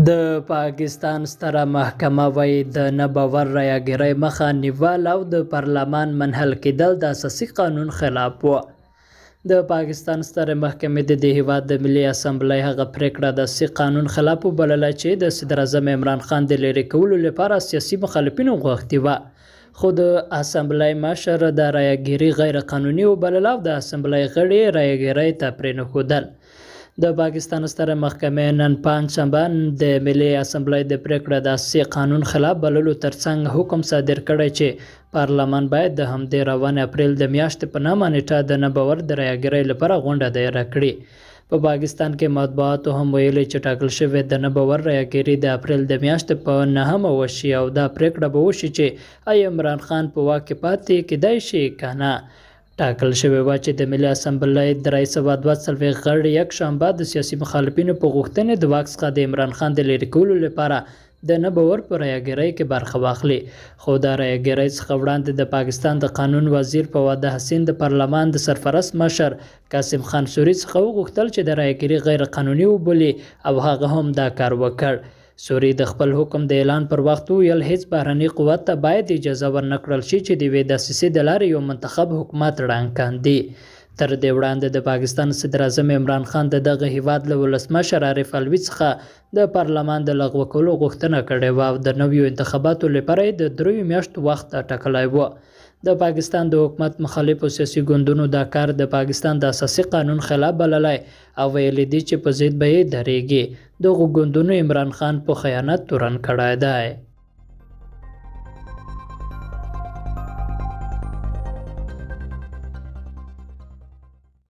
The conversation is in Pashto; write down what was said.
د پاکستان ستره محکمه وایي د نه باور رایګرۍ مخه نیول او د پارلمان منحل کېدل د اساسي قانون خلاف و. د پاکستان ستره محکمې د هیواد د ملي اسمبلۍ هغه پریکړه د اساسي قانون خلاف وبلله چې د صدراعظم عمران خان د لرې کولو لپاره سیاسي مخالفینو غوښتي وه، خو د اسمبلۍ مشر د رایګرۍ غیر قانوني وبلله او د اسمبلۍ غړي رایګرۍ ته پرېنښودل. د پاکستان ستره محکمې نن پنجشنبه د ملي اسمبلۍ د پریکړه د اساسي قانون خلاف بللو ترڅنګ حکم صادر کړی چې پارلمان باید د همدې روانې اپریل د میاشتې په نامه نیټه د نه باور د رایګرۍ لپاره غونډه دایره کړي. په پاکستان کې مطبوعاتو هم ویلي چې ټاکل شوې د نه باور رایګرۍ د اپریل د میاشتې په 9 وشي او دا پریکړه به وشي چې آیا عمران خان په واک کې پاتې کېدای شي که نه. ټاکل شوې وه چې د ملي اسمبلۍ 342 غړي یکشنبه د سیاسي مخالفینو په غوښتنې د واک څخه د عمران خان د لرې کولو لپاره د نه باور په رایګرۍ کې برخه واخلي، خو دا رایګرۍ څخه وړاندې د پاکستان د قانون وزیر فواد حسین د پارلمان د سرپرست مشر قاسم خان سوري څخه وغوښتل چې د رایګرۍ غیر قانوني وبولي او هغه هم دا کار وکړ. سوري د خپل حکم د اعلان پر وخت ویل هیڅ بهرني قوت ته باید اجازه ورنکړل شي چې د یوې دسیسې د لارې یو منتخب حکومت ړنګ کاندي. تر دې وړاندې د پاکستان صدراعظم عمران خان د دغه هیواد له ولسمشر عارف علوي څخه د پارلمان د لغوه کولو غوښتنه کړې وه او د نویو انتخاباتو لپاره یې د 3 میاشتو وخت ټاکلی و. د پاکستان د حکومت مخالفو سیاسي ګوندونو دا کار د پاکستان د اساسي قانون خلاف بللی او ویلي دي چې په ضد به یې درېږي. دغو ګوندونو عمران خان په خیانت تورن کړی دی.